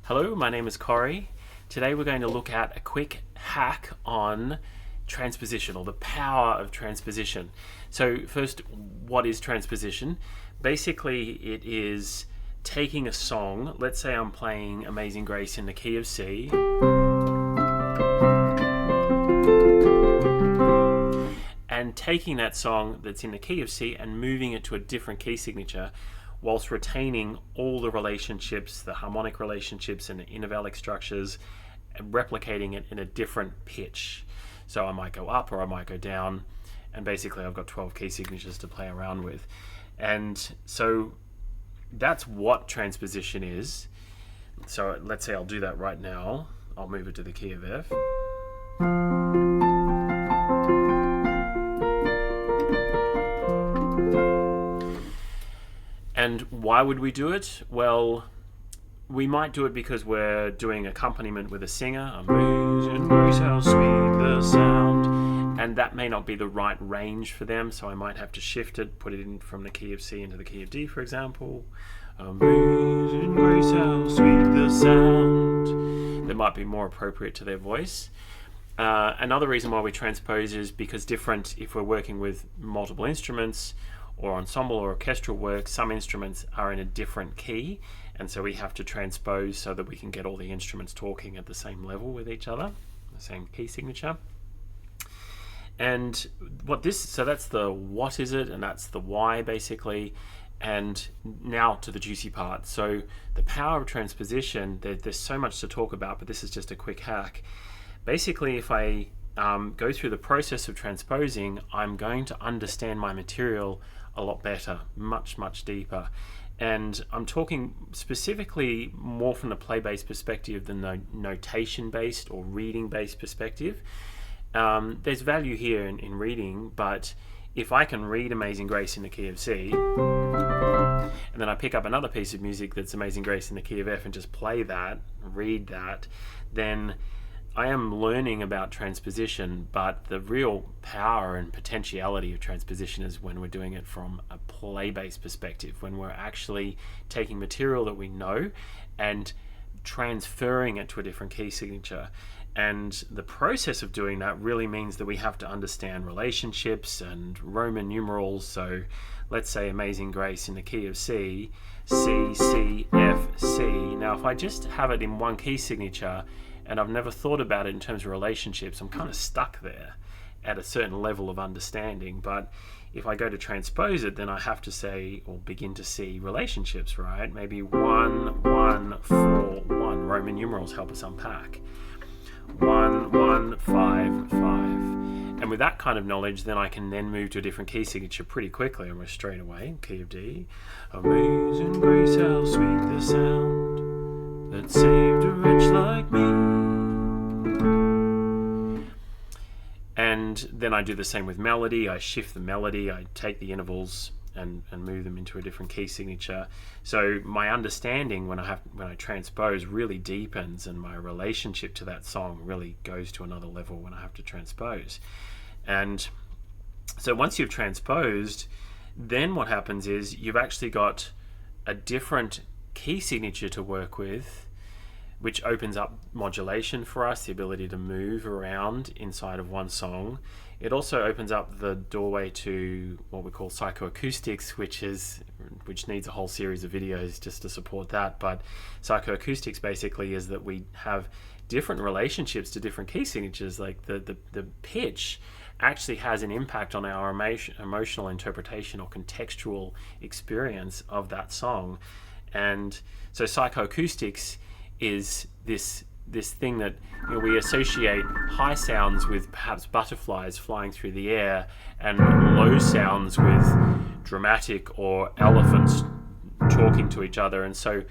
Hello, my name is Corey. Today we're going to look at a quick hack on transposition, or the power of transposition. So first, what is transposition? Basically, it is taking a song. Let's say I'm playing Amazing Grace in the key of C, and taking that song that's in the key of C and moving it to a different key signature, whilst retaining all the relationships, the harmonic relationships and the intervallic structures, and replicating it in a different pitch. So I might go up or I might go down, and basically I've got 12 key signatures to play around with. And so that's what transposition is. So let's say I'll do that right now. I'll move it to the key of F. And why would we do it? Well, we might do it because we're doing accompaniment with a singer. Amazing grace, how sweet the sound. And that may not be the right range for them, so I might have to shift it, put it in from the key of C into the key of D, for example. Amazing grace, how sweet the sound. That might be more appropriate to their voice. Another reason why we transpose is because if we're working with multiple instruments, or ensemble or orchestral work, some instruments are in a different key, and so we have to transpose so that we can get all the instruments talking at the same level with each other, the same key signature. And so that's the what is it, and that's the why basically. And now to the juicy part. So the power of transposition, there's so much to talk about, but this is just a quick hack. Basically, if I go through the process of transposing, I'm going to understand my material a lot better, much deeper. And I'm talking specifically more from the play-based perspective than the notation-based or reading-based perspective. There's value here in reading, but if I can read Amazing Grace in the key of C, and then I pick up another piece of music that's Amazing Grace in the key of F and just play that, read that, then I am learning about transposition, but the real power and potentiality of transposition is when we're doing it from a play-based perspective, when we're actually taking material that we know and transferring it to a different key signature. And the process of doing that really means that we have to understand relationships and Roman numerals. So let's say Amazing Grace in the key of C, C, C, F, C. Now if I just have it in one key signature, and I've never thought about it in terms of relationships, I'm kind of stuck there at a certain level of understanding. But if I go to transpose it, then I have to say, or begin to see relationships, right? Maybe 1, 1, 4, 1. Roman numerals help us unpack. 1, 1, 5, 5. And with that kind of knowledge, then I can then move to a different key signature pretty quickly, almost straight away. Key of D. Amazing grace, how sweet the sound that saved a wretch like me. And then I do the same with melody. I shift the melody, I take the intervals and move them into a different key signature. So my understanding when I transpose really deepens, and my relationship to that song really goes to another level when I have to transpose. And so once you've transposed, then what happens is you've actually got a different key signature to work with, which opens up modulation for us, the ability to move around inside of one song. It also opens up the doorway to what we call psychoacoustics, which needs a whole series of videos just to support that. But psychoacoustics basically is that we have different relationships to different key signatures. Like the pitch actually has an impact on our emotional interpretation or contextual experience of that song. And so psychoacoustics is this thing that we associate high sounds with perhaps butterflies flying through the air, and low sounds with dramatic or elephants talking to each other. And so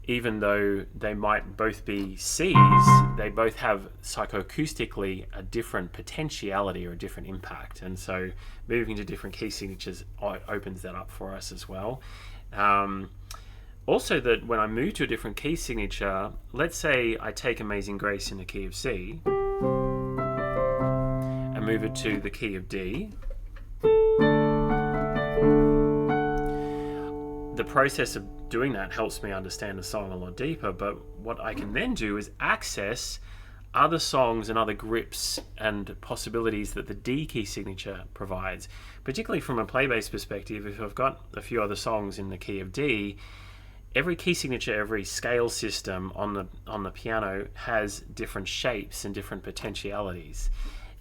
even though they might both be Cs, they both have psychoacoustically a different potentiality or a different impact. And so moving to different key signatures opens that up for us as well. Also, that when I move to a different key signature, let's say I take Amazing Grace in the key of C and move it to the key of D. The process of doing that helps me understand the song a lot deeper, but what I can then do is access other songs and other grips and possibilities that the D key signature provides. Particularly from a play-based perspective, if I've got a few other songs in the key of D, every key signature, every scale system on the piano has different shapes and different potentialities.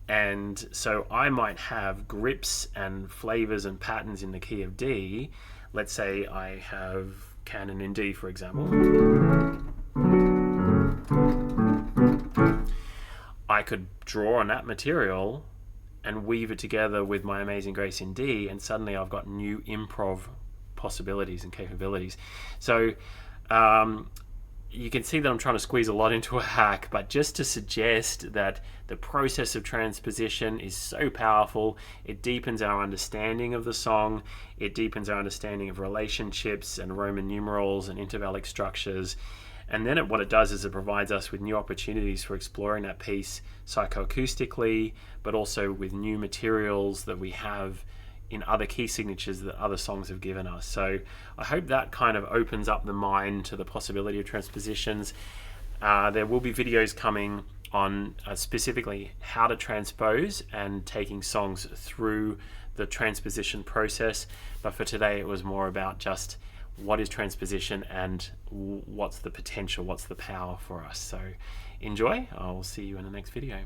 And so I might have grips and flavors and patterns in the key of D. Let's say I have canon in D, for example. I could draw on that material and weave it together with my Amazing Grace in D, and suddenly I've got new improv possibilities and capabilities. So you can see that I'm trying to squeeze a lot into a hack, but just to suggest that the process of transposition is so powerful. It deepens our understanding of the song, it deepens our understanding of relationships and Roman numerals and intervallic structures. And then what it does is it provides us with new opportunities for exploring that piece psychoacoustically, but also with new materials that we have in other key signatures that other songs have given us. So I hope that kind of opens up the mind to the possibility of transpositions. There will be videos coming on specifically how to transpose and taking songs through the transposition process. But for today, it was more about just what is transposition and what's the potential, what's the power for us. So enjoy. I'll see you in the next video.